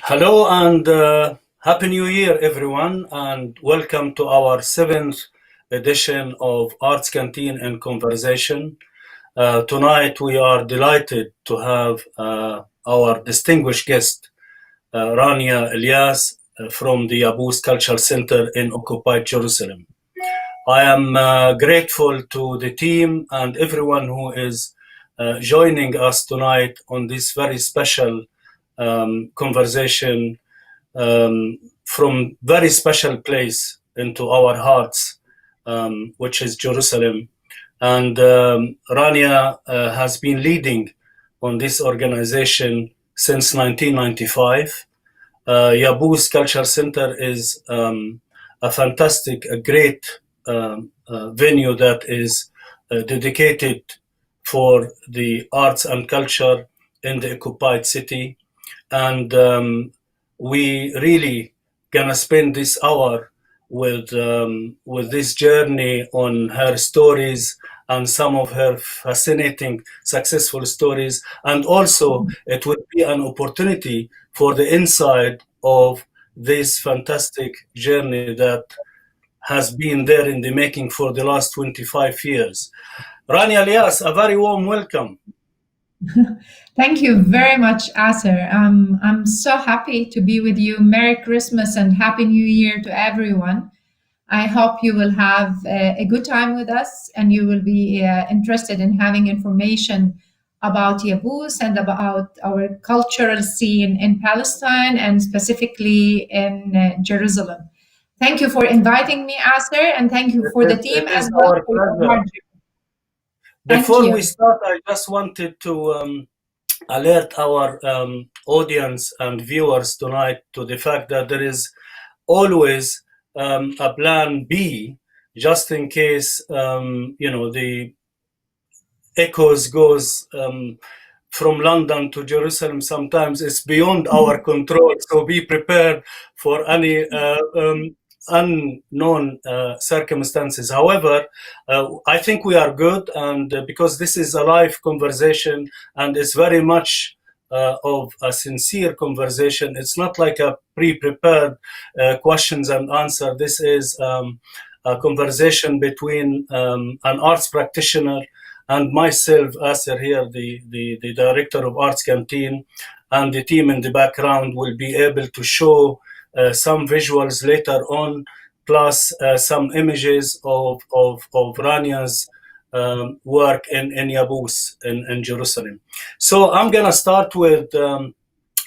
Hello and Happy New Year, everyone, and welcome to our seventh edition of Arts Canteen and Conversation. Tonight, we are delighted to have our distinguished guest, Rania Elias, from the Yabous Cultural Center in occupied Jerusalem. I am grateful to the team and everyone who is joining us tonight on this very special conversation from very special place into our hearts, which is Jerusalem. And Rania has been leading on this organization since 1995. Yabous Culture Center is a fantastic, a great venue that is dedicated for the arts and culture in the occupied city. And we really gonna spend this hour with this journey on her stories and some of her fascinating successful stories, and also it would be an opportunity for the insight of this fantastic journey that has been there in the making for the last 25 years. Rania Elias, a very warm welcome. Thank you very much, Aser. I'm so happy to be with you. Merry Christmas and Happy New Year to everyone. I hope you will have a good time with us and you will be interested in having information about Yabous and about our cultural scene in Palestine and specifically in Jerusalem. Thank you for inviting me, Aser, and thank you for the team as well. Before we start, I just wanted to alert our audience and viewers tonight to the fact that there is always a plan B, just in case the echoes goes from London to Jerusalem. Sometimes it's beyond our control, so be prepared for any unknown circumstances. However, I think we are good, and because this is a live conversation and it's very much of a sincere conversation, it's not like a pre-prepared questions and answer. This is a conversation between an arts practitioner and myself, Aser here, the director of Arts Canteen, and the team in the background will be able to show some visuals later on, plus some images of Rania's work in Yabous in Jerusalem. So I'm gonna start with you,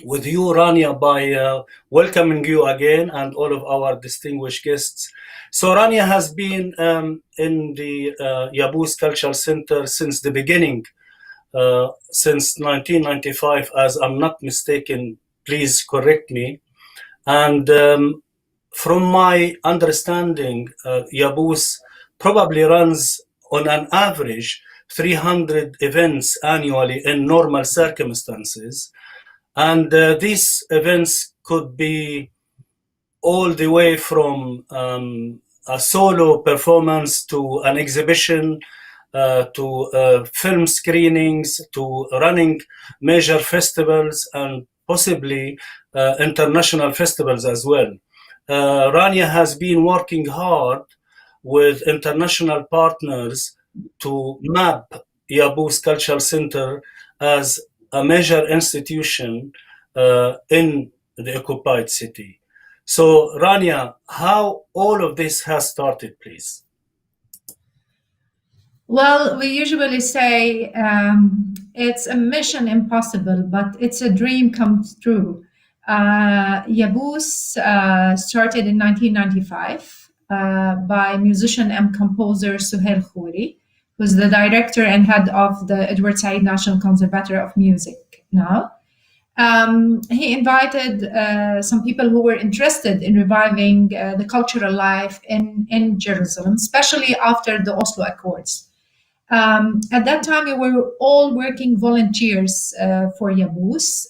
Rania, by welcoming you again and all of our distinguished guests. So Rania has been in the Yabous Cultural Center since the beginning, since 1995, as I'm not mistaken. Please correct me. And from my understanding, Yabous probably runs on an average 300 events annually in normal circumstances. And these events could be all the way from a solo performance to an exhibition, to film screenings, to running major festivals and possibly international festivals as well. Rania has been working hard with international partners to map Yabous Cultural Center as a major institution in the occupied city. So Rania, how all of this has started, please? Well, we usually say it's a mission impossible, but it's a dream come true. Yabous started in 1995 by musician and composer Suhail Khouri, who's the director and head of the Edward Said National Conservatory of Music now. He invited some people who were interested in reviving the cultural life in Jerusalem, especially after the Oslo Accords. At that time, we were all working volunteers for Yabous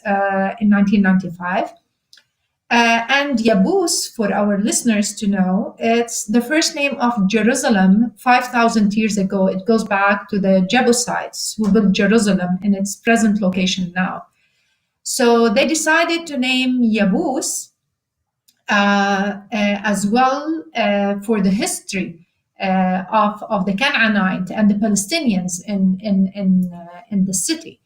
in 1995. And Yabous, for our listeners to know, it's the first name of Jerusalem 5,000 years ago. It goes back to the Jebusites who built Jerusalem in its present location now. So they decided to name Yabous as well for the history of the Canaanite and the Palestinians in the city.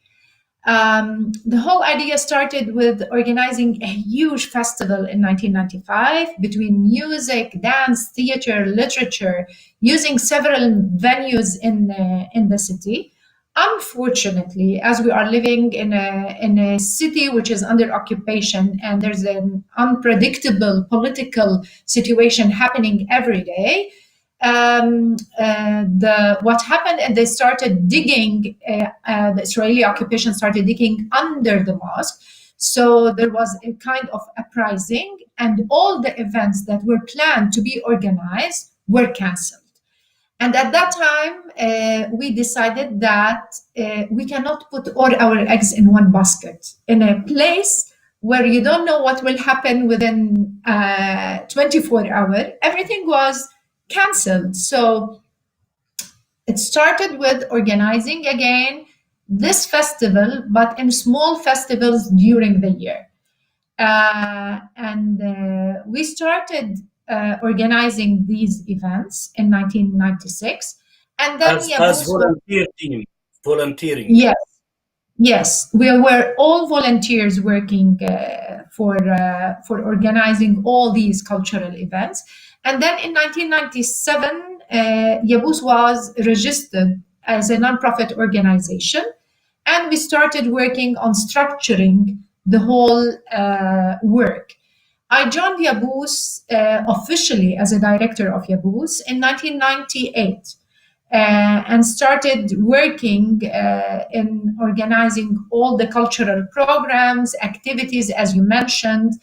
The whole idea started with organizing a huge festival in 1995 between music, dance, theater, literature, using several venues in the city. Unfortunately, as we are living in a city which is under occupation and there's an unpredictable political situation happening every day, what happened, and they started digging. The Israeli occupation started digging under the mosque, so there was a kind of uprising, and all the events that were planned to be organized were cancelled. And at that time, we decided that we cannot put all our eggs in one basket in a place where you don't know what will happen within 24 hours. Everything was cancelled. So it started with organizing again this festival, but in small festivals during the year. And we started organizing these events in 1996. And then As volunteer team, volunteering. Yes, we were all volunteers working for organizing all these cultural events. And then in 1997, Yabous was registered as a nonprofit organization, and we started working on structuring the whole work. I joined Yabous officially as a director of Yabous in 1998. And started working in organizing all the cultural programs, activities, as you mentioned,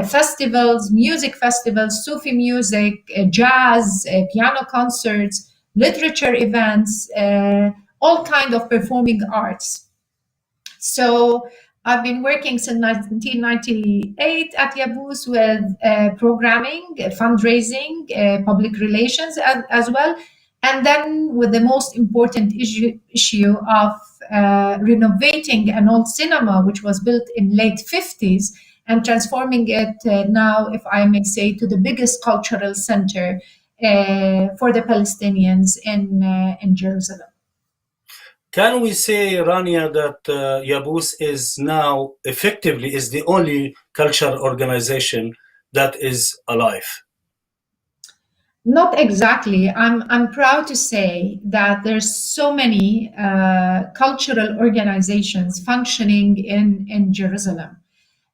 festivals, music festivals, Sufi music, jazz, piano concerts, literature events, all kind of performing arts. So I've been working since 1998 at Yabous with programming, fundraising, public relations as well. And then with the most important issue of renovating an old cinema, which was built in late 50s, and transforming it now, if I may say, to the biggest cultural center for the Palestinians in Jerusalem. Can we say, Rania, that Yabous is now effectively is the only cultural organization that is alive? Not exactly. I'm proud to say that there's so many cultural organizations functioning in Jerusalem.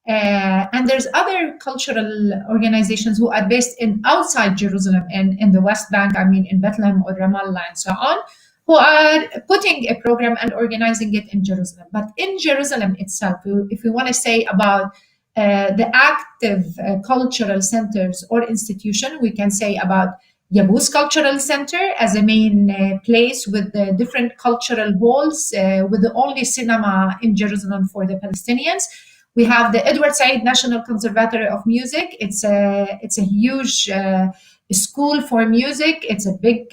And there's other cultural organizations who are based in outside Jerusalem and in the West Bank, I mean in Bethlehem or Ramallah and so on, who are putting a program and organizing it in Jerusalem. But in Jerusalem itself, if we want to say about the active cultural centers or institution, we can say about Yabous Cultural Center as a main place with the different cultural halls, with the only cinema in Jerusalem for the Palestinians. We have the Edward Said National Conservatory of Music. It's a huge school for music. It's a big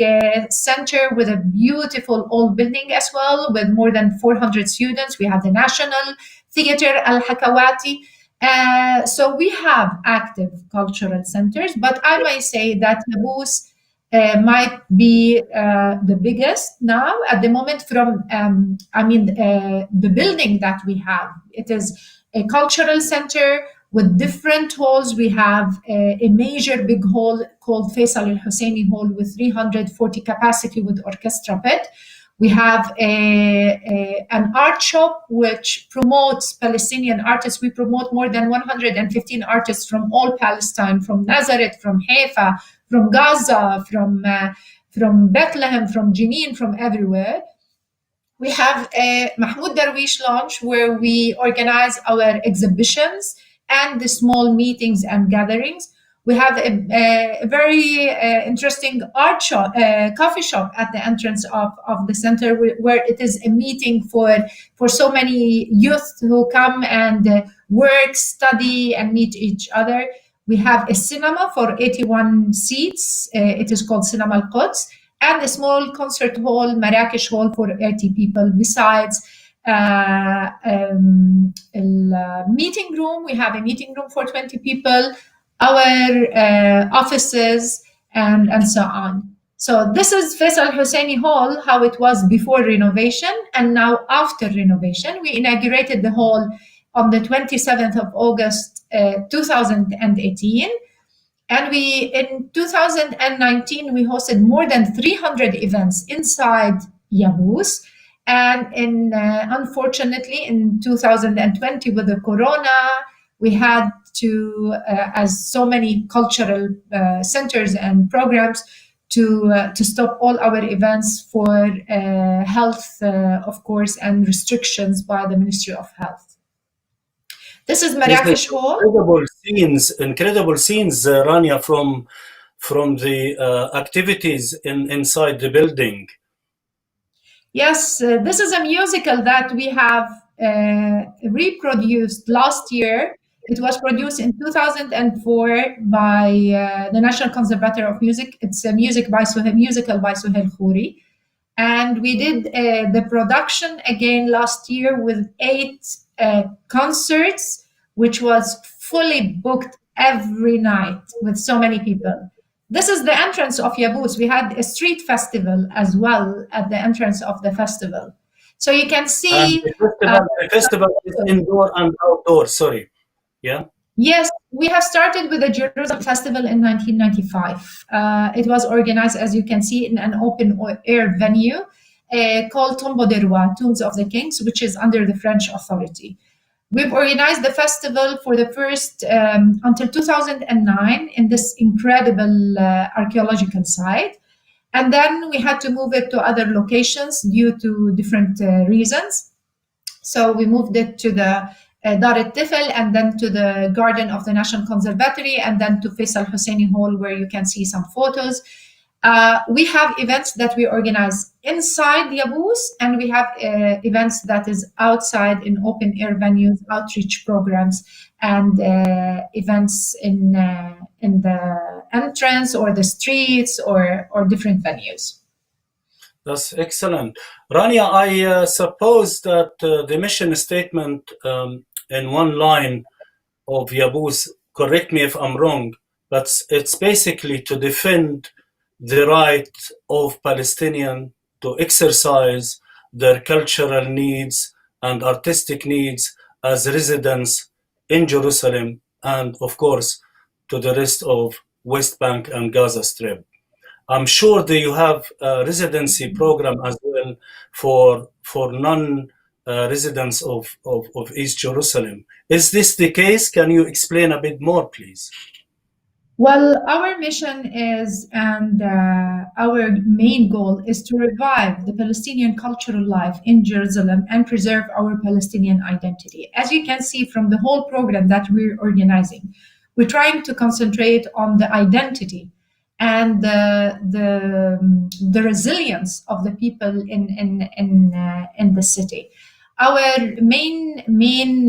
center with a beautiful old building as well, with more than 400 students. We have the National Theater Al-Hakawati. So we have active cultural centers, but I may say that Yabous might be the biggest now at the moment from, the building that we have. It is a cultural center with different halls. We have a major big hall called Faisal Al Husseini Hall with 340 capacity with orchestra pit. We have an art shop which promotes Palestinian artists. We promote more than 115 artists from all Palestine, from Nazareth, from Haifa, from Gaza, from Bethlehem, from Jenin, from everywhere. We have a Mahmoud Darwish launch where we organize our exhibitions and the small meetings and gatherings. We have a very interesting art shop, coffee shop at the entrance of the center where it is a meeting for so many youth who come and work, study, and meet each other. We have a cinema for 81 seats. It is called Cinema Al-Quds, and a small concert hall, Marrakesh Hall, for 80 people. Besides meeting room, we have a meeting room for 20 people, our offices, and so on. So this is Faisal Husseini Hall, how it was before renovation, and now after renovation. We inaugurated the hall on the 27th of August, 2018. And in 2019, we hosted more than 300 events inside Yabous. And unfortunately, in 2020, with the corona, we had to, as so many cultural centers and programs, to stop all our events for health, of course, and restrictions by the Ministry of Health. This is Marrakesh Hall. Incredible scenes, Rania, from the activities inside the building. Yes, this is a musical that we have reproduced last year. It was produced in 2004 by the National Conservatory of Music. It's a musical by Suhail Khouri. And we did the production again last year with 8 concerts, which was fully booked every night with so many people. This is the entrance of Yabous. We had a street festival as well at the entrance of the festival. So you can see... The festival is indoor and outdoor, sorry. Yeah? Yes, we have started with the Jerusalem Festival in 1995. It was organized, as you can see, in an open-air venue called Tombeau des Rois, Tombs of the Kings, which is under the French authority. We've organized the festival for the first until 2009 in this incredible archaeological site. And then we had to move it to other locations due to different reasons. So we moved it to the Dar al-Tifl, and then to the garden of the National Conservatory, and then to Faisal Husseini Hall, where you can see some photos. We have events that we organize inside Yabous, and we have events that is outside in open air venues, outreach programs, and events in the entrance or the streets or different venues. That's excellent. Rania, I suppose that the mission statement in one line of Yabous, correct me if I'm wrong, but it's basically to defend the right of Palestinians to exercise their cultural needs and artistic needs as residents in Jerusalem, and of course to the rest of West Bank and Gaza Strip. I'm sure that you have a residency program as well for non-residents of East Jerusalem. Is this the case? Can you explain a bit more, please? Well, our mission is, and our main goal is to revive the Palestinian cultural life in Jerusalem and preserve our Palestinian identity. As you can see from the whole program that we're organizing, we're trying to concentrate on the identity and the resilience of the people in the city. Our main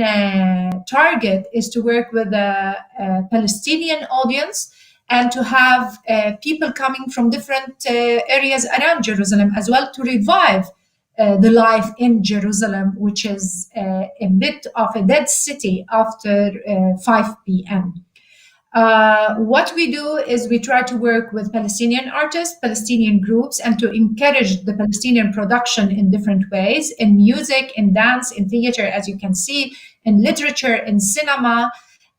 target is to work with a Palestinian audience and to have people coming from different areas around Jerusalem as well, to revive the life in Jerusalem, which is a bit of a dead city after 5 p.m. What we do is we try to work with Palestinian artists, Palestinian groups, and to encourage the Palestinian production in different ways, in music, in dance, in theater, as you can see, in literature, in cinema,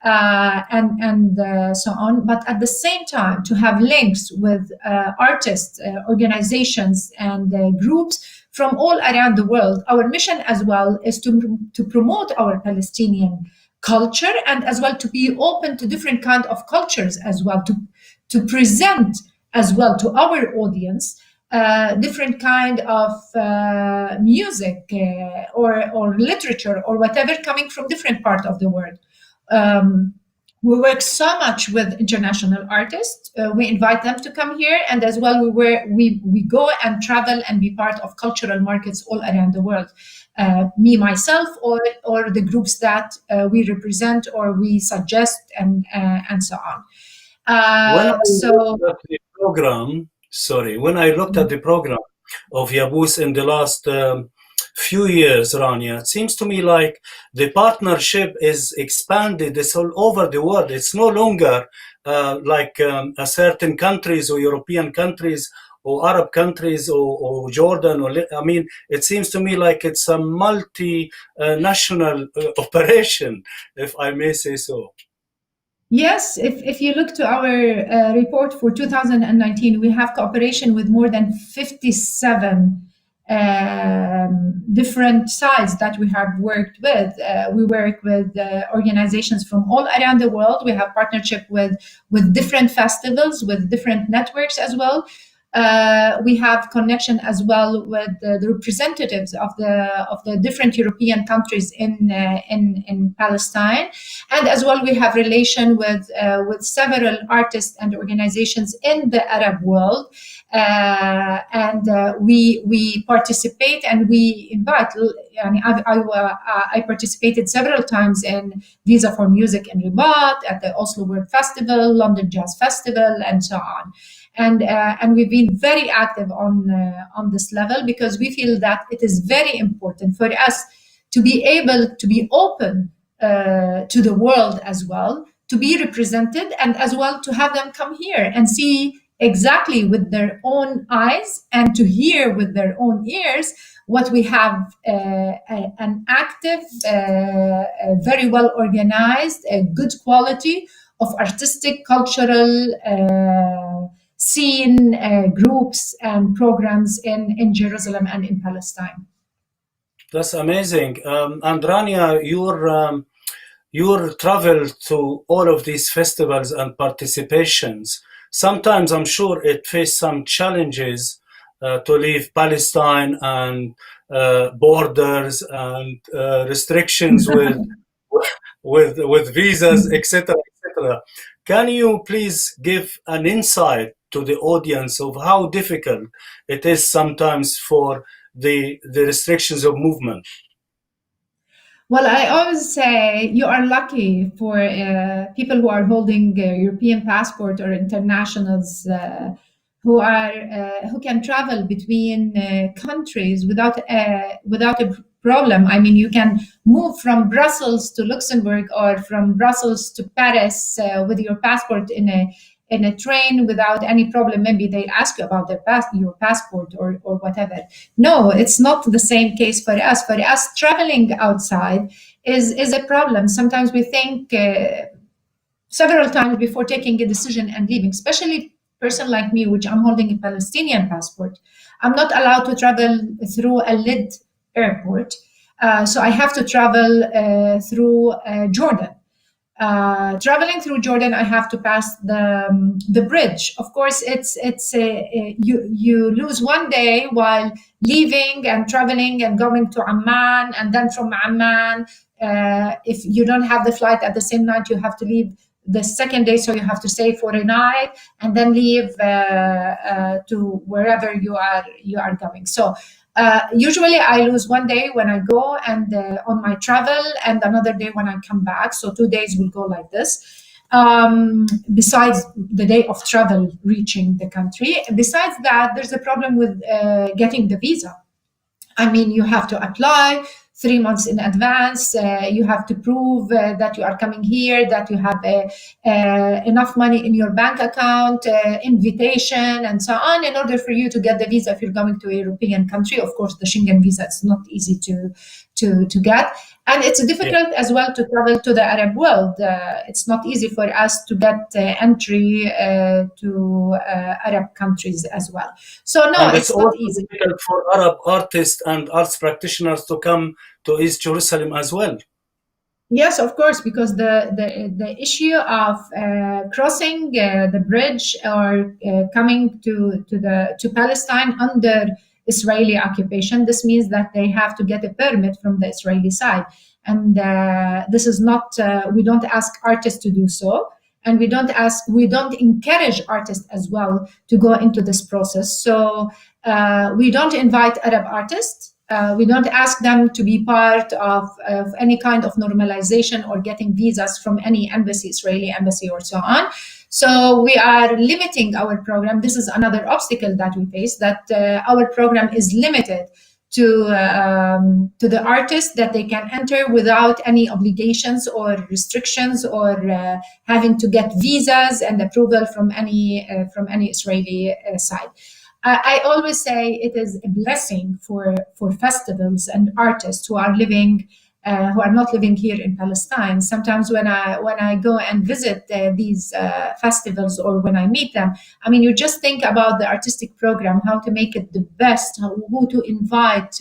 and so on. But at the same time, to have links with artists, organizations, and groups from all around the world. Our mission as well is to promote our Palestinian culture, and as well to be open to different kind of cultures as well, to present as well to our audience different kind of music or literature or whatever coming from different part of the world. We work so much with international artists. We invite them to come here, and as well we go and travel and be part of cultural markets all around the world. Me myself, or the groups that we represent or we suggest, and so on. When I So looked at the program, when I looked at the program of Yabous in the last few years, Rania, it seems to me like the partnership is expanded. It's all over the world. It's no longer like a certain countries or European countries or Arab countries or Jordan. I mean, it seems to me like it's a multi-national operation, if I may say so. yes, if you look to our report for 2019, we have cooperation with more than 57 different sites that we have worked with. We work with organizations from all around the world. We have partnership with different festivals, with different networks as well. We have connection as well with the representatives of the different European countries in Palestine, and as well we have relation with several artists and organizations in the Arab world, and we participate and we invite. I participated several times in Visa for Music in Rabat, at the Oslo World Festival, London Jazz Festival, and so on. And we've been very active on this level, because we feel that it is very important for us to be able to be open to the world as well, to be represented, and as well to have them come here and see exactly with their own eyes and to hear with their own ears what we have, an active, very well organized, good quality of artistic, cultural scene, groups and programs in Jerusalem and in Palestine. That's amazing. And Rania, your travel to all of these festivals and participations, sometimes I'm sure it faced some challenges to leave Palestine and borders and restrictions with visas, etc., etc. Can you please give an insight to the audience of how difficult it is sometimes for the restrictions of movement? Well, I always say you are lucky for people who are holding a European passport or internationals who can travel between countries without a problem. I mean, you can move from Brussels to Luxembourg or from Brussels to Paris with your passport in a train without any problem. Maybe they ask you about your passport or whatever. No, it's not the same case for us. For us, traveling outside is a problem. Sometimes we think several times before taking a decision and leaving, especially person like me, which I'm holding a Palestinian passport. I'm not allowed to travel through a Lid airport. So I have to travel through Jordan. Traveling through Jordan, I have to pass the bridge. Of course, you lose one day while leaving and traveling and going to Amman, and then from Amman, if you don't have the flight at the same night, you have to leave the second day, so you have to stay for a night and then leave to wherever you are going. So usually I lose one day when I go and on my travel, and another day when I come back. So 2 days will go like this. Besides the day of travel reaching the country. Besides that, there's a problem with getting the visa. I mean, you have to apply 3 months in advance. You have to prove that you are coming here, that you have enough money in your bank account, invitation, and so on, in order for you to get the visa if you're going to a European country. Of course, the Schengen visa, it's not easy to get. And it's difficult as well to travel to the Arab world. It's not easy for us to get entry to Arab countries as well. So no, And it's it's not also easy. difficult for Arab artists and arts practitioners to come to East Jerusalem as well. Yes, of course, because the issue of crossing the bridge or coming to Palestine under Israeli occupation, this means that they have to get a permit from the Israeli side, and this is not. We don't ask artists to do so, and we don't encourage artists as well to go into this process. So we don't invite Arab artists. We don't ask them to be part of any kind of normalization or getting visas from any embassy, Israeli embassy, or so on. So we are limiting our program. This is another obstacle that we face, that our program is limited to the artists, that they can enter without any obligations or restrictions or having to get visas and approval from any Israeli side. I always say it is a blessing for festivals and artists who are living, who are not living here in Palestine. Sometimes when I go and visit these festivals, or when I meet them, I mean, you just think about the artistic program, how to make it the best, who to invite,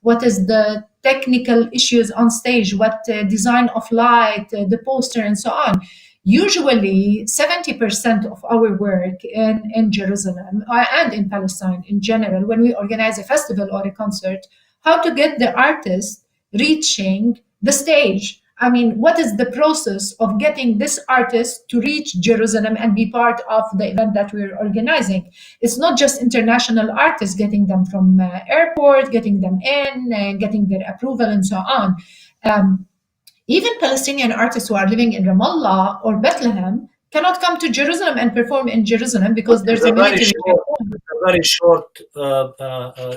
what is the technical issues on stage, what design of light, the poster, and so on. Usually 70% of our work in Jerusalem and in Palestine in general, when we organize a festival or a concert, how to get the artist reaching the stage. I mean, what is the process of getting this artist to reach Jerusalem and be part of the event that we're organizing? It's not just international artists, getting them from airport, getting them in, getting their approval, and so on. Even Palestinian artists who are living in Ramallah or Bethlehem cannot come to Jerusalem and perform in Jerusalem because there's a military. A very short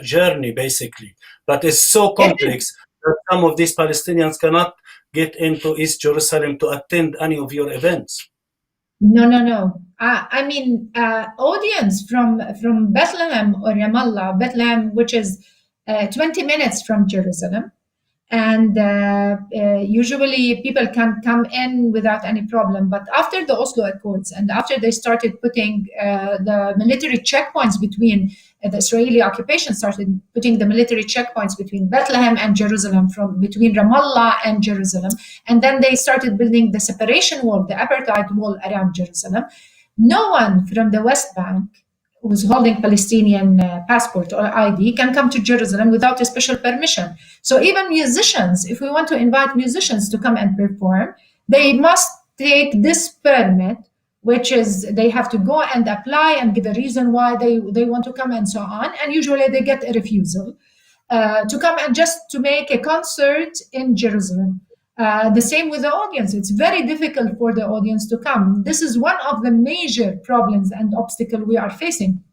journey, basically. But it's so complex that some of these Palestinians cannot get into East Jerusalem to attend any of your events. No. I mean, audience from Bethlehem or Ramallah, Bethlehem, which is 20 minutes from Jerusalem. And usually people can come in without any problem. But after the Oslo Accords, and after they started putting the military checkpoints between the Israeli occupation started putting the military checkpoints between Bethlehem and Jerusalem, between Ramallah and Jerusalem, and then they started building the separation wall, the apartheid wall around Jerusalem. No one from the West Bank who's holding Palestinian passport or ID can come to Jerusalem without a special permission. So even musicians, if we want to invite musicians to come and perform, they must take this permit, which is they have to go and apply and give a reason why they want to come and so on. And usually they get a refusal to come and just to make a concert in Jerusalem. The same with the audience. It's very difficult for the audience to come. This is one of the major problems and obstacles we are facing.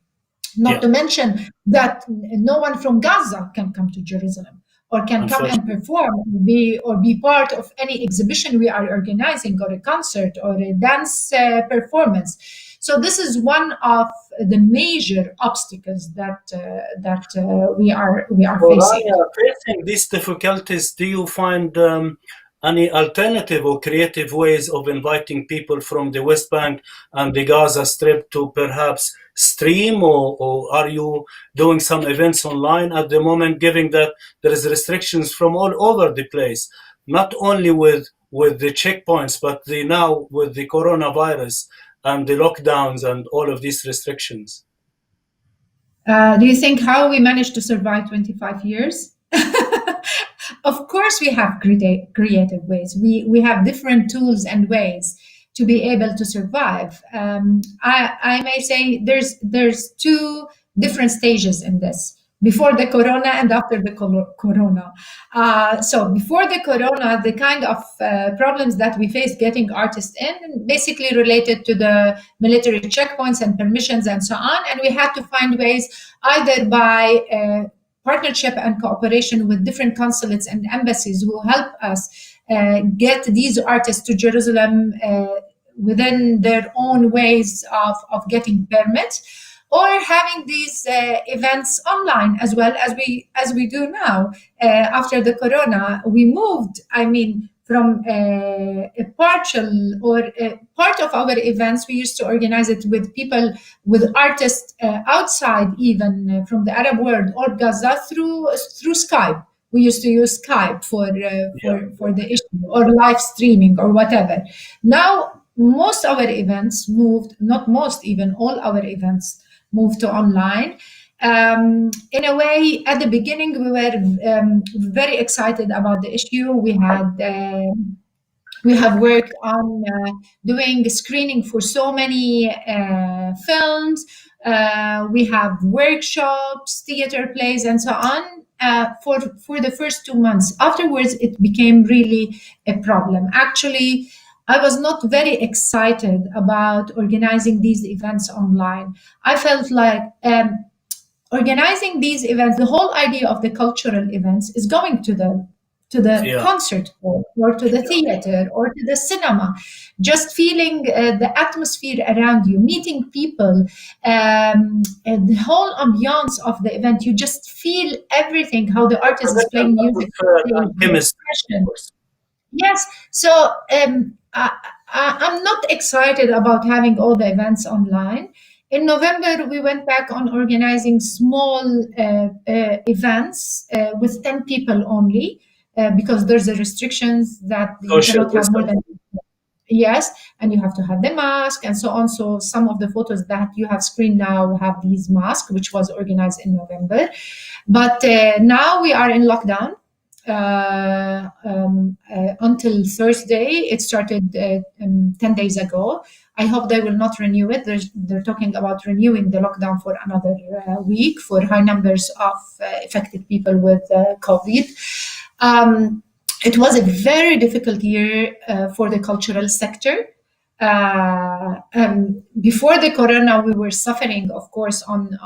Not to mention that no one from Gaza can come to Jerusalem or can come and perform or be part of any exhibition we are organizing, or a concert or a dance performance. So this is one of the major obstacles that we are facing. Facing these difficulties, do you find any alternative or creative ways of inviting people from the West Bank and the Gaza Strip to perhaps stream, or are you doing some events online at the moment, given that there is restrictions from all over the place, not only with the checkpoints, but now with the coronavirus and the lockdowns and all of these restrictions? Do you think how we managed to survive 25 years? Of course, we have creative ways. We have different tools and ways to be able to survive. I may say there's two different stages in this: before the corona and after the corona. So before the corona, the kind of problems that we faced getting artists in basically related to the military checkpoints and permissions and so on. And we had to find ways either by partnership and cooperation with different consulates and embassies who help us get these artists to Jerusalem within their own ways of getting permits. or having these events online as well as we do now. After the corona, we moved, I mean, from a partial or part of our events, we used to organize it with people, with artists outside, even from the Arab world or Gaza, through Skype. We used to use Skype Yeah. for the issue, or live streaming or whatever. Now most our events moved, not most, even all our events moved to online. In a way, at the beginning, we were very excited about the issue. We have worked on doing screening for so many films. We have workshops, theater plays, and so on for the first 2 months. Afterwards, it became really a problem. Actually, I was not very excited about organizing these events online. I felt like organizing these events, the whole idea of the cultural events is going to the Yeah. concert hall or to the theater or to the cinema, just feeling the atmosphere around you, meeting people, and the whole ambiance of the event. You just feel everything, how the artist is playing music, the Chemistry, of expression. course. Yes. So I'm not excited about having all the events online. In November, we went back on organizing small events with 10 people only, because there's a restrictions that you Social cannot have more distance. than, yes, and you have to have the mask and so on. So some of the photos that you have screened now have these masks, which was organized in November. But now we are in lockdown until Thursday. It started 10 days ago. I hope they will not renew it. They're talking about renewing the lockdown for another week for high numbers of affected people with COVID. It was a very difficult year for the cultural sector. Before the corona, we were suffering, of course, on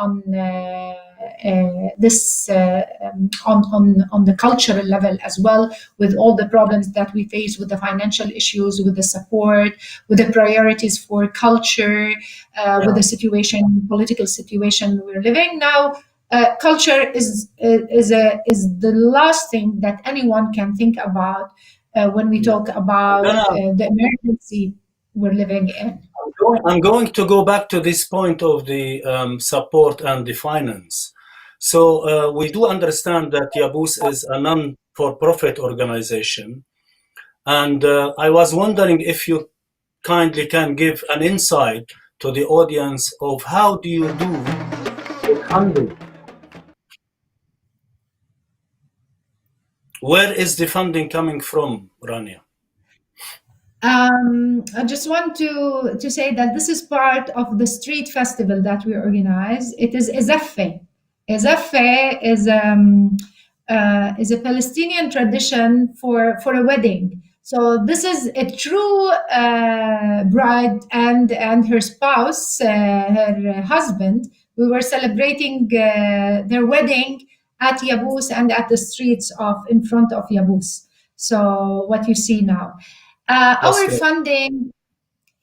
this on the cultural level as well, with all the problems that we face with the financial issues, with the support, with the priorities for culture, with the situation, political situation we're living now. Culture is the last thing that anyone can think about when we talk about the emergency we're living in. I'm going to go back to this point of the support and the finance. So we do understand that Yabous is a non-for-profit organization, and I was wondering if you kindly can give an insight to the audience of how do you do with funding? Where is the funding coming from, Rania? I just want to say that this is part of the street festival that we organize. It is Ezaffe. Ezaffe is a Palestinian tradition for a wedding. So this is a true bride and her spouse, her husband. We were celebrating their wedding at Yabous and at the streets of in front of Yabous. So what you see now. That's Our great. funding,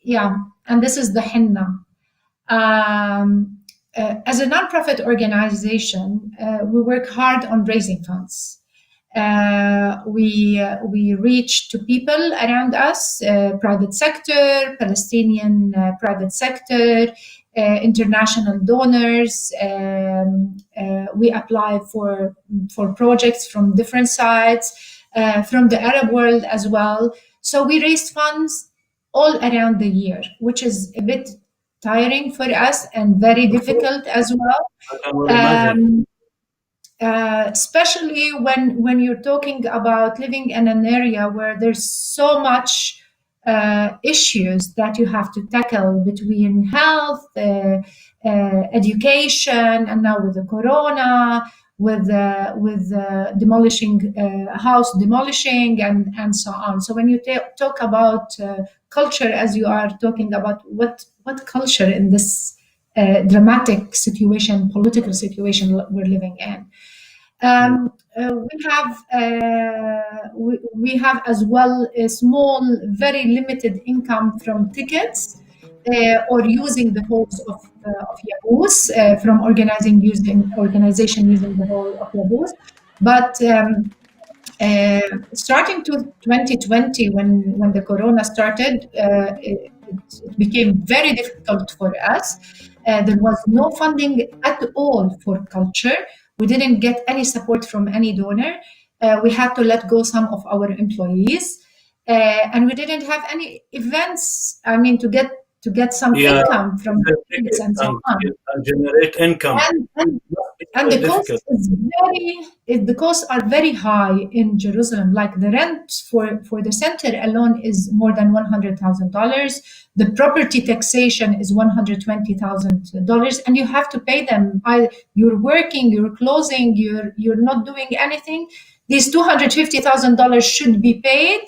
yeah, and this is the henna. As a nonprofit organization, we work hard on raising funds. We reach to people around us, private sector, Palestinian private sector, international donors. We apply for projects from different sides, from the Arab world as well. So we raised funds all around the year, which is a bit tiring for us and very difficult as well. I can well imagine. Especially when you're talking about living in an area where there's so much issues that you have to tackle between health, education, and now with the corona, with demolishing house demolishing and so on. So when you talk about culture, as you are talking about, what culture in this dramatic situation, political situation we're living in. We have as well a small, very limited income from tickets or using the halls of Yabous, from organization using the whole of Yabous. But starting to 2020, when the corona started, it became very difficult for us. There was no funding at all for culture. We didn't get any support from any donor. We had to let go some of our employees, and we didn't have any events. I mean, to get some Yeah, income from events and so on. and generate income. And, and It's and very the cost difficult. is the costs are very high in Jerusalem. Like the rent for the center alone is more than $100,000. The property taxation is $120,000, and you have to pay them. You're working, you're closing, you're not doing anything. These $250,000 should be paid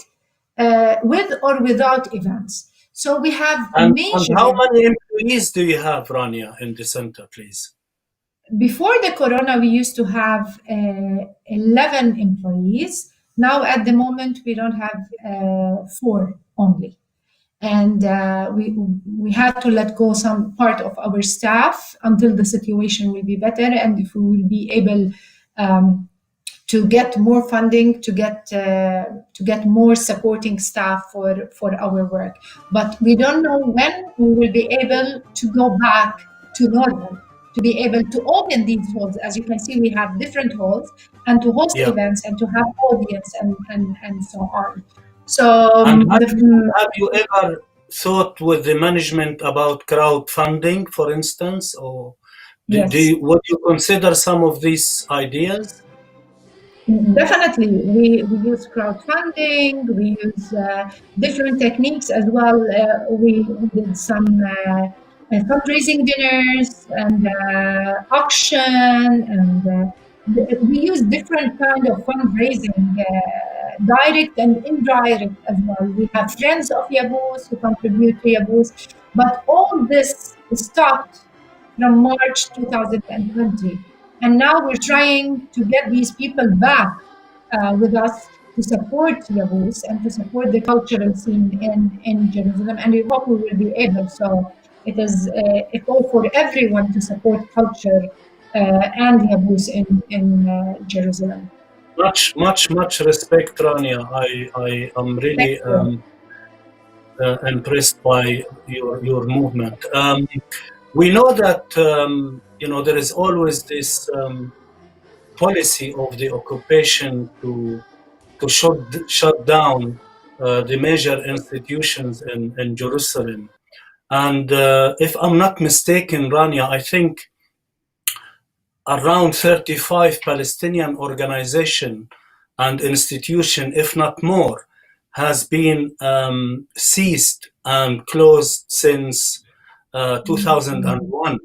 with or without events. So we have And major. how many employees do you have, Rania, in the center, please? Before the corona, we used to have 11 employees. Now, at the moment, we don't have 4 only. And we had to let go some part of our staff until the situation will be better, and if we will be able to get more funding, to get more supporting staff for our work. But we don't know when we will be able to go back to normal, to be able to open these halls. As you can see, we have different halls, and to host Yeah. events and to have audience and so on. So And have you ever thought with the management about crowdfunding, for instance, or yes, would you consider some of these ideas? definitely. We use crowdfunding, we use different techniques as well. We did some fundraising dinners and auction, and we use different kind of fundraising, direct and indirect as well. We have friends of Yabous who contribute to Yabous, but all this stopped from March 2020. And now we're trying to get these people back with us to support Yabous and to support the cultural scene in Jerusalem. And we hope we will be able. So it is a call for everyone to support culture and Yabous in Jerusalem. Much respect, Rania. I am really impressed by your movement. We know that there is always this policy of the occupation to shut down the major institutions in Jerusalem. And if I'm not mistaken, Rania, I think around 35 Palestinian organization and institution, if not more, has been seized and closed since 2001.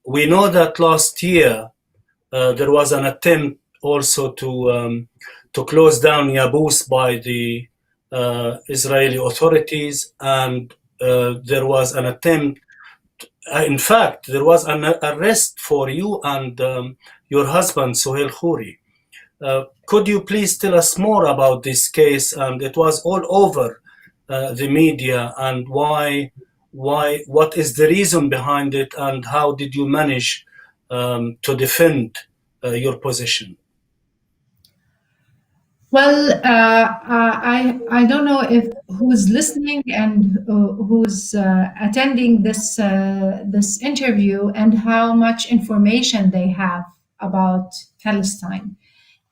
We know that last year there was an attempt also to close down Yabous by the Israeli authorities, and there was an attempt. In fact, there was an arrest for you and your husband, Sohail Khouri. Could you please tell us more about this case? And it was all over the media, and what is the reason behind it, and how did you manage to defend your position? Well, I don't know if who's listening and who's attending this interview, and how much information they have about Palestine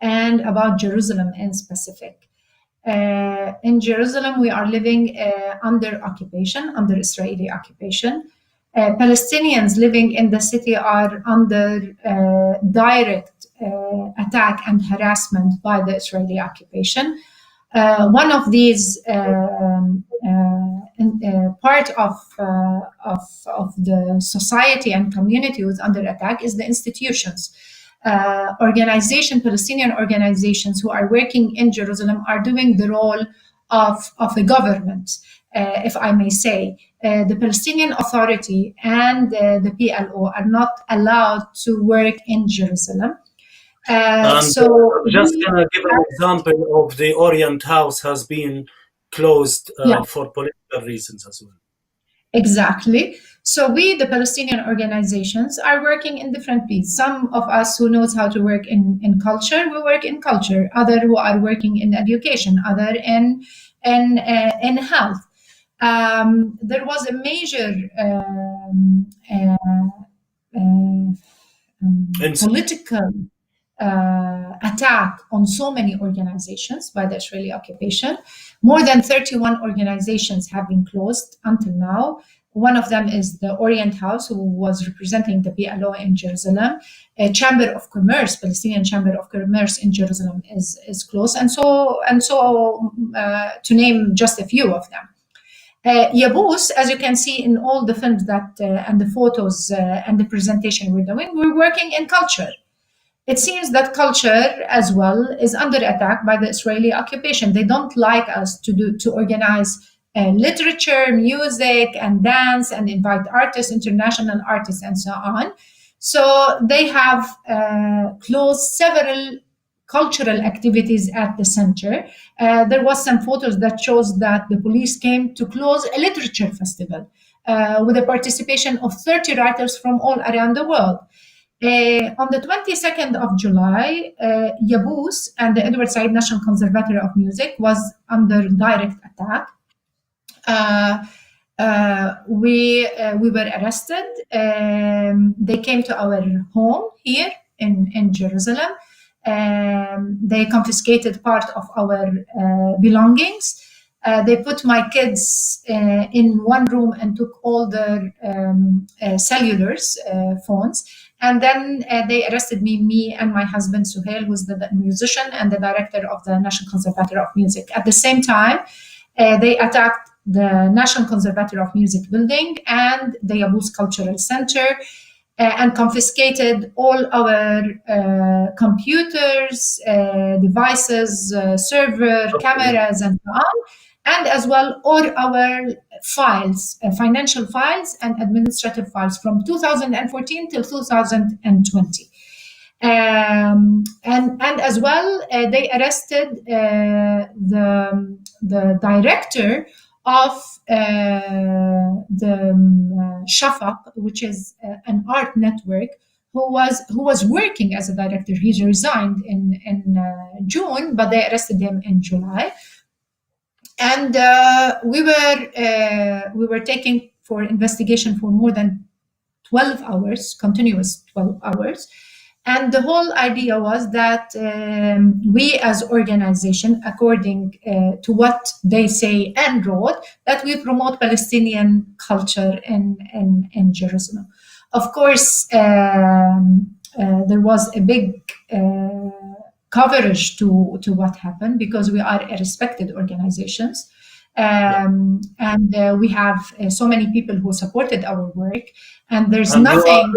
and about Jerusalem in specific. In Jerusalem, we are living under occupation, under Israeli occupation. Palestinians living in the city are under direct attack and harassment by the Israeli occupation. One of these part of the society and community who's under attack is the institutions. Palestinian organizations who are working in Jerusalem are doing the role of a government, if I may say. The Palestinian Authority and the PLO are not allowed to work in Jerusalem. So just gonna give an example of the Orient House has been closed for political reasons as well. Exactly. So we, the Palestinian organizations, are working in different fields. Some of us who knows how to work in culture, we work in culture. Other who are working in education. Other in health. There was a major political attack on so many organizations by the Israeli occupation. More than 31 organizations have been closed until now. One of them is the Orient House, who was representing the PLO in Jerusalem. A Chamber of Commerce, Palestinian Chamber of Commerce in Jerusalem, is closed, and so to name just a few of them. Yabous, as you can see in all the films that and the photos and the presentation we're doing, we're working in culture. It seems that culture as well is under attack by the Israeli occupation. They don't like us to organize literature, music, and dance, and invite artists, international artists, and so on. So they have closed several cultural activities at the center. There was some photos that shows that the police came to close a literature festival with the participation of 30 writers from all around the world. On the 22nd of July, Yabous and the Edward Said National Conservatory of Music was under direct attack. We were arrested. They came to our home here in Jerusalem. They confiscated part of our belongings. They put my kids in one room and took all their cellulars phones. And then they arrested me and my husband, Suhail, who's the musician and the director of the National Conservatory of Music. At the same time, they attacked the National Conservatory of Music building and the Yabous Cultural Center and confiscated all our computers, devices, server, cameras, and so on. And as well, all our files, financial files and administrative files from 2014 till 2020. And as well, they arrested the director of the Shafaq, which is an art network, who was working as a director. He resigned in June, but they arrested him in July. And we were taken for investigation for more than 12 hours, continuous 12 hours. And the whole idea was that we as organization, according to what they say and wrote, that we promote Palestinian culture in Jerusalem. Of course, there was a big coverage to what happened because we are a respected organizations. And we have so many people who supported our work, and there's nothing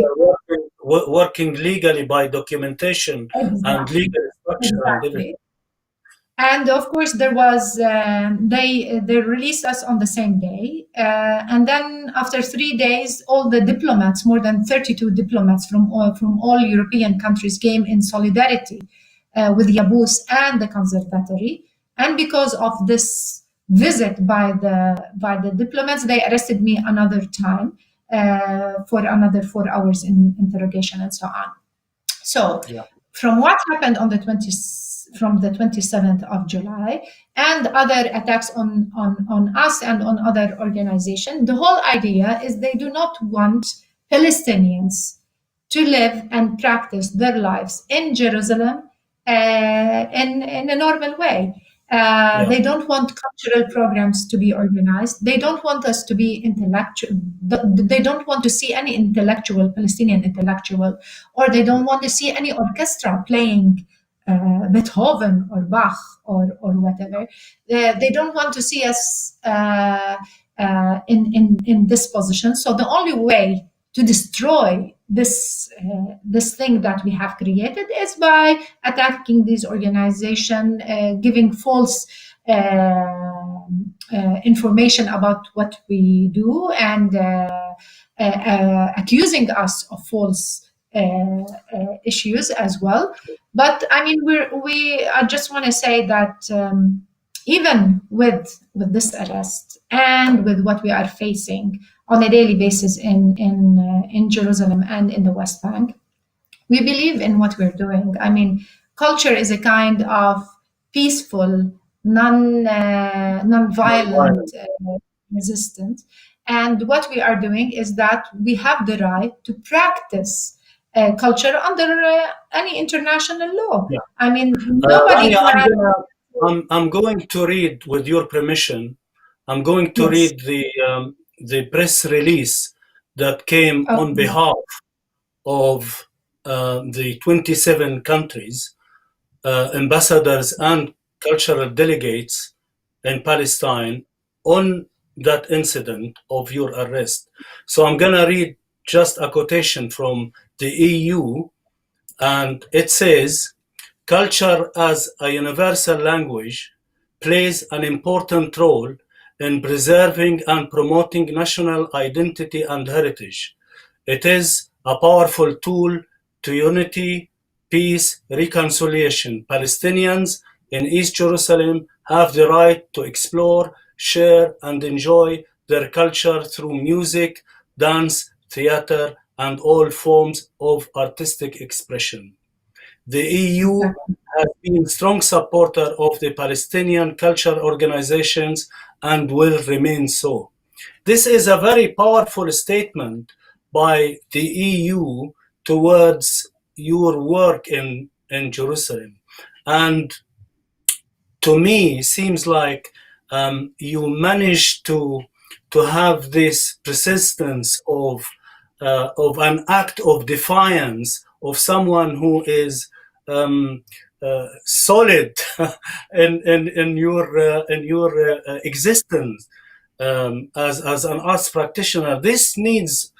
working legally by documentation and legal structure. Exactly. And of course, there was they released us on the same day, and then after 3 days, all the diplomats, more than 32 diplomats from all European countries, came in solidarity with Yabous and the conservatory. And because of this visit by the diplomats, they arrested me another time for another 4 hours in interrogation and so on. So from what happened on from the 27th of July and other attacks on us and on other organizations, the whole idea is they do not want Palestinians to live and practice their lives in Jerusalem in a normal way. They don't want cultural programs to be organized. They don't want us to be intellectual. They don't want to see any intellectual, Palestinian intellectual, or they don't want to see any orchestra playing Beethoven or Bach or whatever. They don't want to see us in this position. So the only way to destroy this thing that we have created is by attacking these organizations, giving false information about what we do, and accusing us of false issues as well. But I mean, I just want to say that even with this arrest and with what we are facing on a daily basis in Jerusalem and in the West Bank. We believe in what we're doing. I mean, culture is a kind of peaceful, non-violent Non-violent. resistance. And what we are doing is that we have the right to practice culture under any international law. Yeah. I mean, nobody Rania, can. I'm going to read, with your permission, I'm going to Yes. read the press release that came on Okay. behalf of the 27 countries, ambassadors and cultural delegates in Palestine on that incident of your arrest. So I'm going to read just a quotation from the EU, and it says, culture as a universal language plays an important role in preserving and promoting national identity and heritage. It is a powerful tool to unity, peace, reconciliation. Palestinians in East Jerusalem have the right to explore, share, and enjoy their culture through music, dance, theater, and all forms of artistic expression. The EU Exactly. has been a strong supporter of the Palestinian culture organizations and will remain so. This is a very powerful statement by the EU towards your work in Jerusalem. And to me, seems like you managed to have this persistence of an act of defiance of someone who is solid in your existence as an arts practitioner. This needs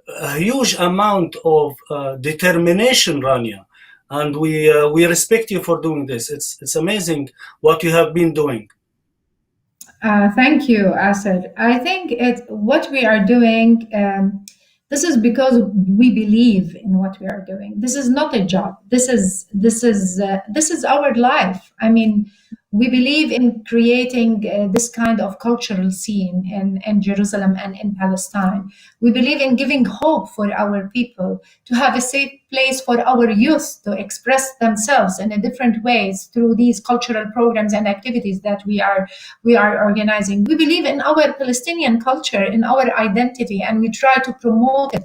a huge amount of determination, Rania, and we respect you for doing this. It's amazing what you have been doing. Thank you, Asad. I think what we are doing. This is because we believe in what we are doing. This is not a job. This is our life. I mean, we believe in creating this kind of cultural scene in Jerusalem and in Palestine. We believe in giving hope for our people to have a safe place for our youth to express themselves in a different ways through these cultural programs and activities that we are organizing. We believe in our Palestinian culture, in our identity, and we try to promote it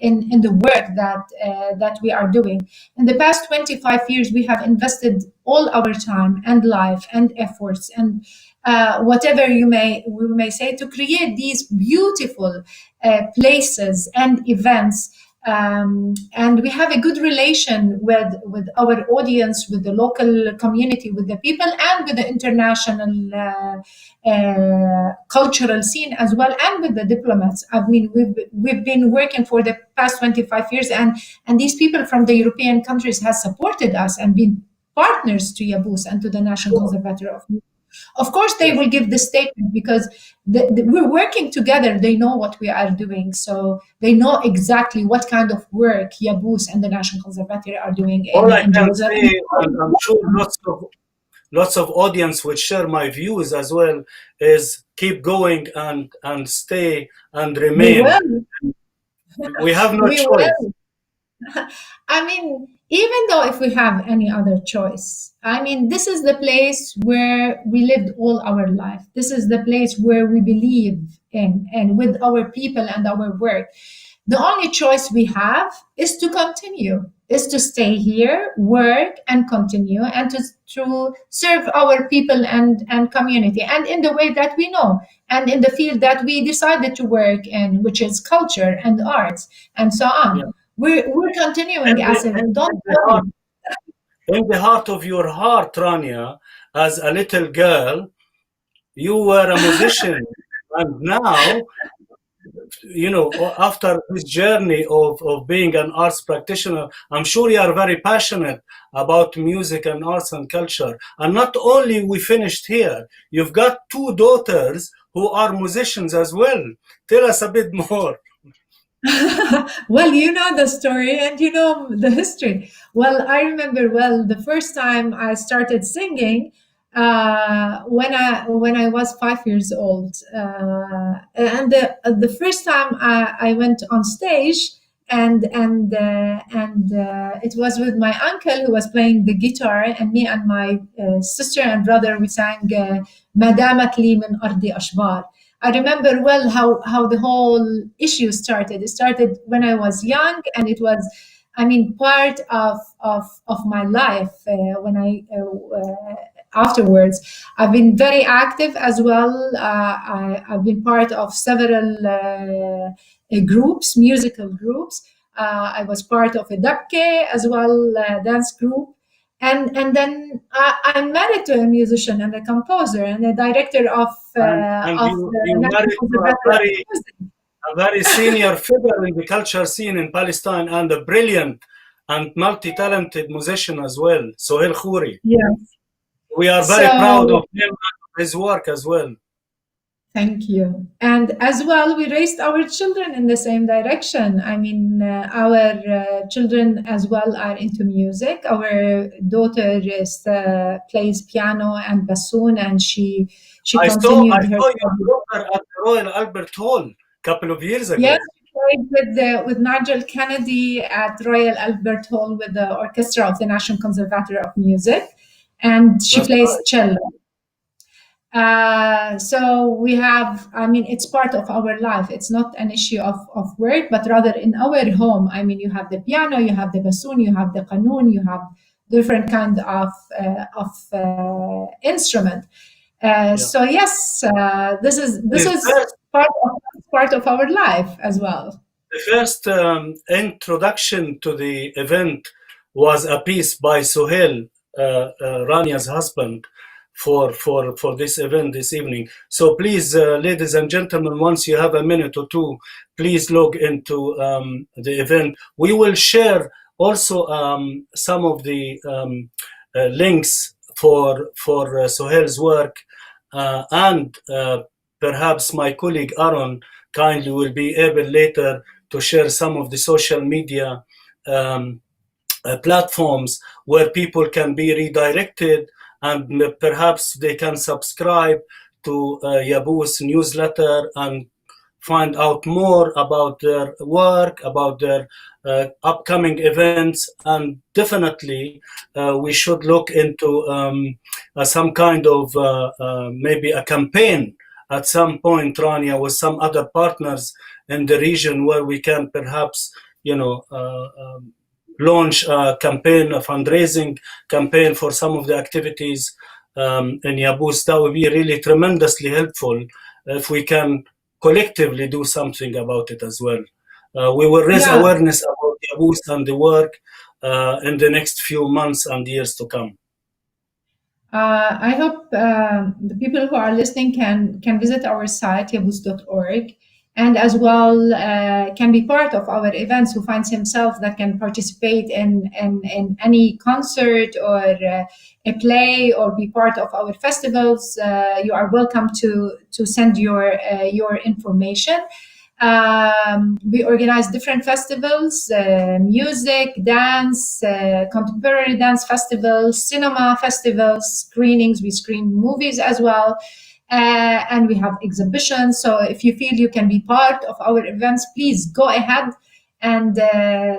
in the work that we are doing. In the past 25 years, we have invested all our time and life and efforts and whatever we may say to create these beautiful places and events, and we have a good relation with our audience, with the local community, with the people, and with the international cultural scene as well, and with the diplomats. I mean, we've been working for the past 25 years, and these people from the European countries has supported us and been partners to Yabous and to the National Sure. Conservatory of course, they Yes. will give the statement because we're working together. They know what we are doing. So they know exactly what kind of work Yabous and the National Conservatory are doing All I in can Jerusalem. say, and I'm sure lots of audience will share my views as well, is keep going and stay and We remain. will. We have no We choice. will. I mean, even though if we have any other choice, I mean, this is the place where we lived all our life. This is the place where we believe in and with our people and our work. The only choice we have is to continue, is to stay here, work and continue, and to serve our people and community, and in the way that we know, and in the field that we decided to work in, which is culture and arts and so Yeah. on. We're continuing as a don't worry. In the heart of your heart, Rania, as a little girl, you were a musician, and now, after this journey of being an arts practitioner, I'm sure you are very passionate about music and arts and culture. And not only we finished here, you've got two daughters who are musicians as well. Tell us a bit more. Well, you know the story and you know the history. Well, I remember well the first time I started singing. when I was 5 years old, and the first time I went on stage, and it was with my uncle who was playing the guitar, and me and my sister and brother, we sang "ما دامت لي من أرضي أشبار." I remember well how the whole issue started. It started when I was young, and it was, I mean, part of my life. When afterwards, I've been very active as well. I've been part of several groups, musical groups. I was part of a dabke as well, dance group. And then I'm married to a musician and a composer and a director of And you National married to Conservatory of Music. a very senior figure in the culture scene in Palestine, and a brilliant and multi-talented musician as well, Sohail Khouri. Yes. We are very proud of him and his work as well. Thank you. And as well, we raised our children in the same direction. I mean, our children as well are into music. Our daughter plays piano and bassoon, and she I continued saw her. your daughter at the Royal Albert Hall a couple of years ago. Yes, she played with Nigel Kennedy at Royal Albert Hall with the orchestra of the National Conservatory of Music, and she plays cello. So we have, I mean, it's part of our life. It's not an issue of work, but rather in our home. I mean, you have the piano, you have the bassoon, you have the qanun, you have different kind of instrument. So yes, this is part of our life as well. The first introduction to the event was a piece by Sohail, Rania's husband, for this event this evening. So please, ladies and gentlemen, once you have a minute or two, please log into the event. We will share also some of the links for Sohail's work, and perhaps my colleague Aaron kindly will be able later to share some of the social media platforms where people can be redirected, and perhaps they can subscribe to Yabous newsletter and find out more about their work, about their upcoming events. And definitely we should look into some kind of maybe a campaign at some point, Rania, with some other partners in the region, where we can perhaps, launch a campaign, a fundraising campaign for some of the activities in Yabous. That would be really tremendously helpful if we can collectively do something about it as well. We will raise awareness about Yabous and the work in the next few months and years to come. I hope the people who are listening can visit our site, yabous.org, and as well can be part of our events, who finds himself that can participate in any concert or a play, or be part of our festivals. You are welcome to send your information. We organize different festivals, music, dance, contemporary dance festivals, cinema festivals, screenings. We screen movies as well. And we have exhibitions. So if you feel you can be part of our events, please go ahead and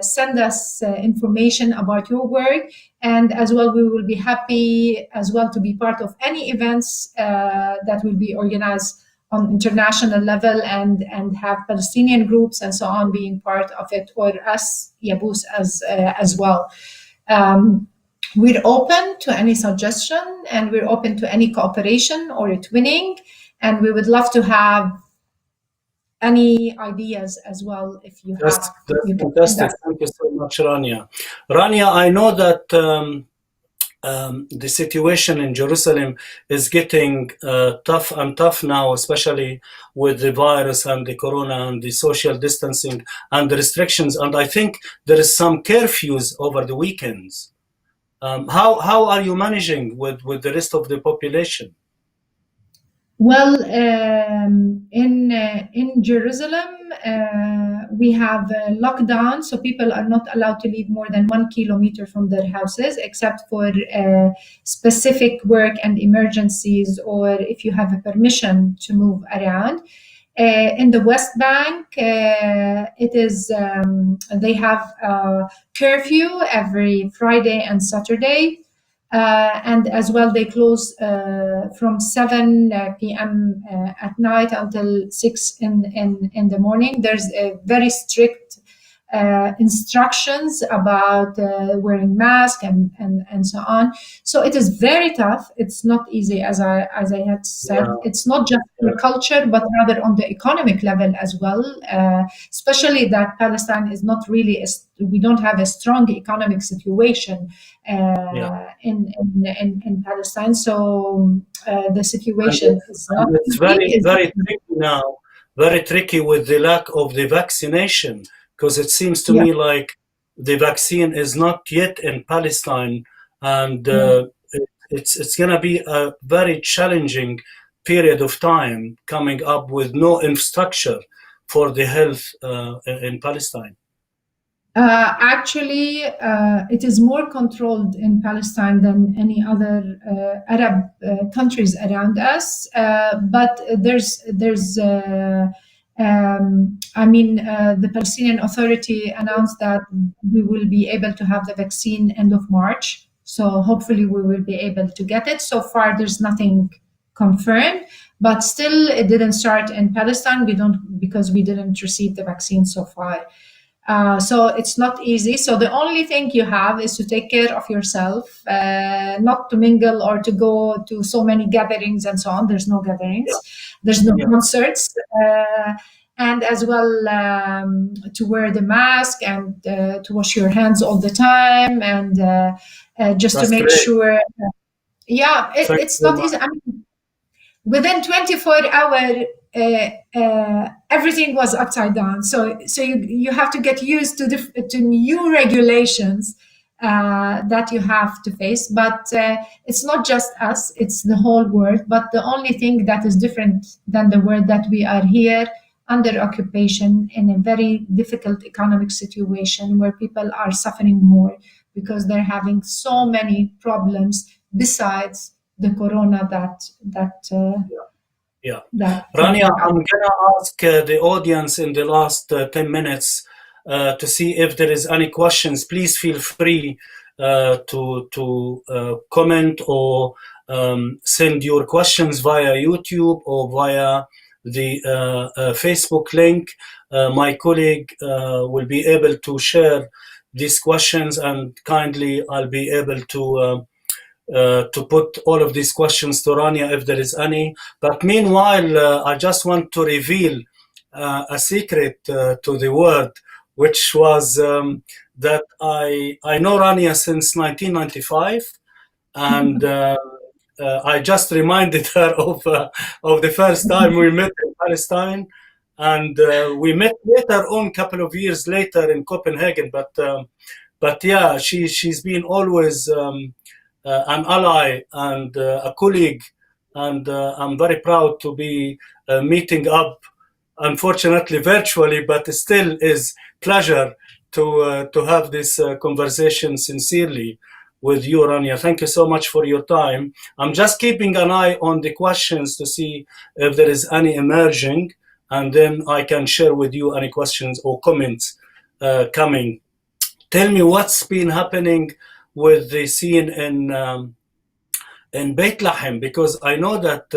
send us information about your work. And as well, we will be happy as well to be part of any events that will be organized on international level, and have Palestinian groups and so on being part of it, or us, Yabous, as well. We're open to any suggestion, and we're open to any cooperation or twinning, and we would love to have any ideas as well if you have. That's fantastic. Thank you so much, Rania. Rania, I know that the situation in Jerusalem is getting tough and tough now, especially with the virus and the corona and the social distancing and the restrictions. And I think there is some curfews over the weekends. How are you managing with the rest of the population? Well, in Jerusalem, we have a lockdown, so people are not allowed to leave more than 1 kilometer from their houses, except for specific work and emergencies, or if you have a permission to move around. In the West Bank, it is they have a curfew every Friday and Saturday. And as well, they close from 7 p.m. At night until 6 in the morning. There's a very strict instructions about wearing mask and so on. So it is very tough. It's not easy, as I had said. Yeah, It's not just yeah, the culture, but rather on the economic level as well. Especially that Palestine is not really we don't have a strong economic situation yeah. in Palestine. So the And situation it's, is not and it's easy. very, very tricky now, very tricky with the lack of the vaccination, because it seems to Yeah, me like the vaccine is not yet in Palestine, and yeah. it's going to be a very challenging period of time coming up with no infrastructure for the health in Palestine. Actually, it is more controlled in Palestine than any other Arab countries around us. But the Palestinian Authority announced that we will be able to have the vaccine end of March. So hopefully we will be able to get it. So far, there's nothing confirmed, but still, it didn't start in Palestine. We don't because we didn't receive the vaccine so far. So it's not easy. So the only thing you have is to take care of yourself, not to mingle or to go to so many gatherings and so on. There's no Yeah, gatherings, there's no yeah, concerts, and as well to wear the mask and to wash your hands all the time, and just to that's make great. sure. Yeah, Thank it's you very not much. easy. I mean, within 24 hours everything was upside down, so you have to get used to new regulations that you have to face, but it's not just us, it's the whole world. But the only thing that is different than the world, that we are here under occupation in a very difficult economic situation where people are suffering more because they're having so many problems besides the corona Yeah. that Rania, we have. I'm gonna ask the audience in the last 10 minutes to see if there is any questions. Please feel free to comment or send your questions via YouTube or via the Facebook link. My colleague will be able to share these questions, and kindly I'll be able to put all of these questions to Rania if there is any. But meanwhile, I just want to reveal a secret to the world, which was that I know Rania since 1995, and I just reminded her of the first time we met in Palestine, and we met later on, couple of years later in Copenhagen. But yeah, she's been always an ally and a colleague, and I'm very proud to be meeting up, unfortunately virtually, but still is pleasure to have this conversation sincerely with you, Rania. Thank you so much for your time. I'm just keeping an eye on the questions to see if there is any emerging, and then I can share with you any questions or comments coming. Tell me what's been happening with the scene in Bethlehem, because I know that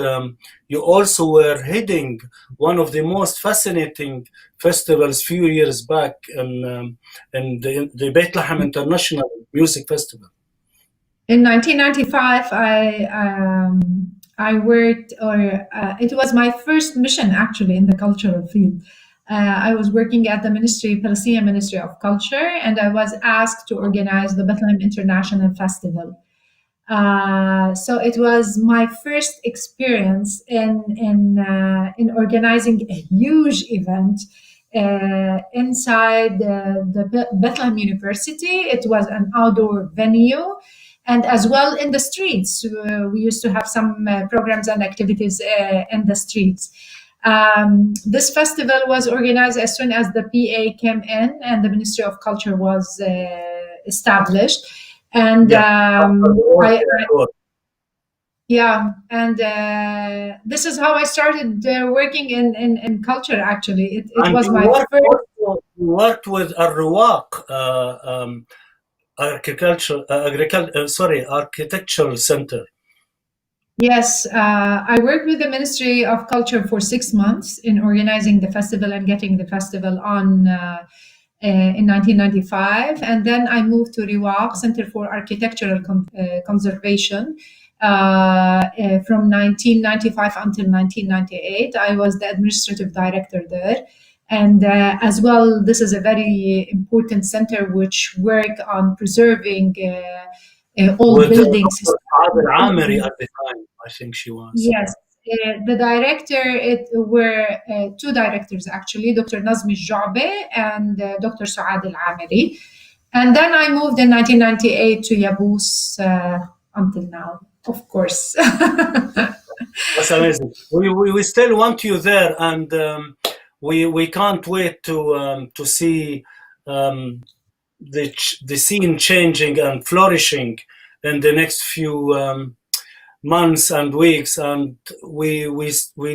you also were heading one of the most fascinating festivals few years back in the Bethlehem International Music Festival. In 1995, I worked, or it was my first mission actually in the cultural field. I was working at the Palestinian Ministry of Culture, and I was asked to organize the Bethlehem International Festival. So it was my first experience in organizing a huge event inside the Bethlehem University. It was an outdoor venue, and as well in the streets. We used to have some programs and activities in the streets. This festival was organized as soon as the PA came in and the Ministry of Culture was established. And yeah, and this is how I started working in culture. Actually, it was my first. You worked with Arwaq architectural center. Yes, I worked with the Ministry of Culture for 6 months in organizing the festival and getting the festival on in 1995. And then I moved to Riwaq Center for Architectural Conservation from 1995 until 1998. I was the administrative director there. And as well, this is a very important center which work on preserving old buildings. Amiri at the time, I think she was. Yes, the director, it were two directors actually, Dr. Nazmi Joube and Dr. Suad Al-Amiri. And then I moved in 1998 to Yabous until now, of course. That's amazing. We still want you there, and we can't wait to see the scene changing and flourishing in the next few months and weeks, and we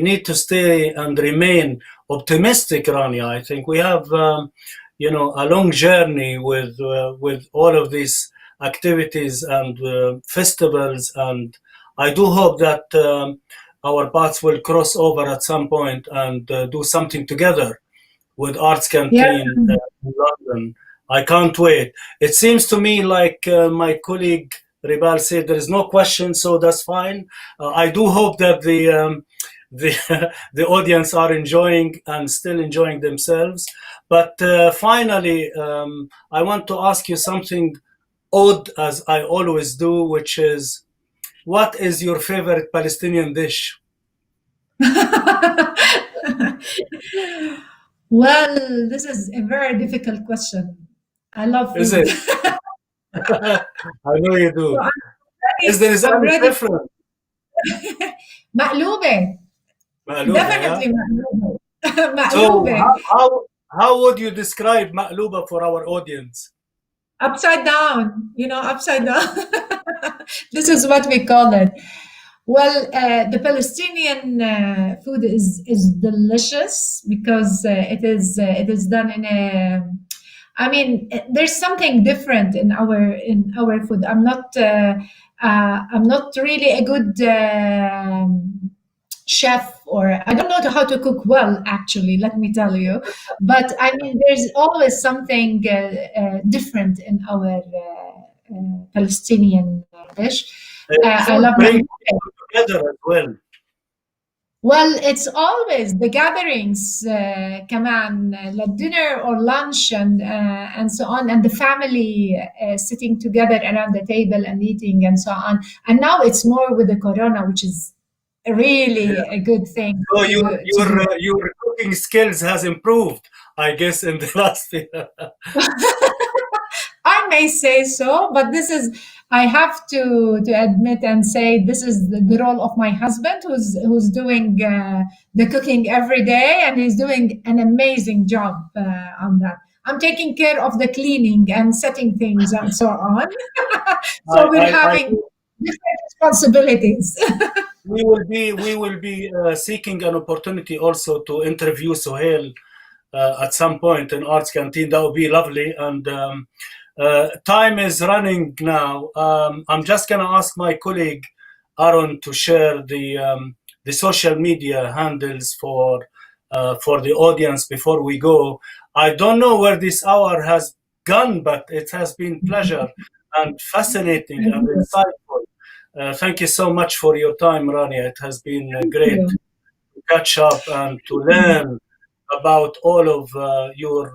need to stay and remain optimistic, Rania. I think we have a long journey with all of these activities and festivals, and I do hope that our paths will cross over at some point and do something together with Arts Canteen in London. I can't wait. It seems to me like my colleague Ribal said, there is no question, so that's fine. I do hope that the audience are enjoying and still enjoying themselves. But finally, I want to ask you something odd, as I always do, which is, what is your favorite Palestinian dish? Well, this is a very difficult question. I love food. Is it? I know you do. Is there any different? Maqloube. Definitely maqloube. So how would you describe maqloube for our audience? Upside down, upside down. This is what we call it. Well, the Palestinian food is delicious because it is done in a. I mean, there's something different in our food. I'm not really a good chef, or I don't know how to cook well, actually, let me tell you. But I mean, there's always something different in our Palestinian dish. I love together as well. Well, it's always the gatherings, كمان, like dinner or lunch and so on, and the family sitting together around the table and eating and so on. And now it's more with the corona, which is really a good thing. So your cooking skills has improved, I guess, in the last year. I may say so, but I have to admit and say this is the role of my husband, who's doing the cooking every day, and he's doing an amazing job on that. I'm taking care of the cleaning and setting things and so on. So we're having different responsibilities. We will be seeking an opportunity also to interview Sohail at some point in Arts Canteen. That would be lovely. And time is running now. I'm just going to ask my colleague Aaron to share the social media handles for the audience before we go. I don't know where this hour has gone, but it has been pleasure and fascinating and insightful. Thank you so much for your time, Rania. It has been great to catch up and to learn about all of your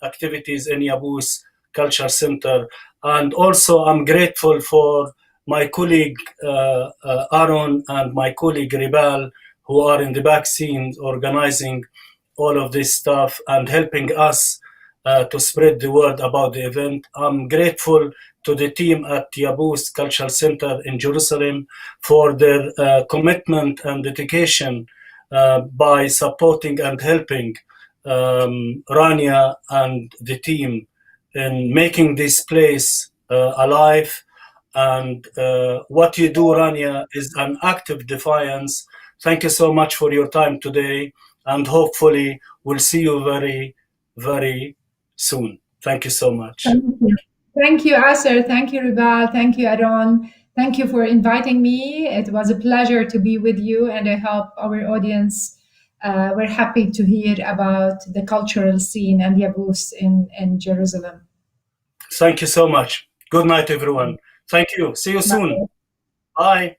activities in Yabous Culture Center. And also, I'm grateful for my colleague Aaron and my colleague Ribal, who are in the back scenes organizing all of this stuff and helping us to spread the word about the event. I'm grateful to the team at Yabous Cultural Center in Jerusalem for their commitment and dedication by supporting and helping Rania and the team in making this place alive. And what you do, Rania, is an act of defiance. Thank you so much for your time today, and hopefully we'll see you very, very soon. Thank you so much. Thank you, Aser. Thank you, Ribal. Thank you, Aaron. Thank you for inviting me. It was a pleasure to be with you, and I hope our audience were happy to hear about the cultural scene and Yabous in Jerusalem. Thank you so much. Good night, everyone. Thank you. See you soon. Bye. Bye.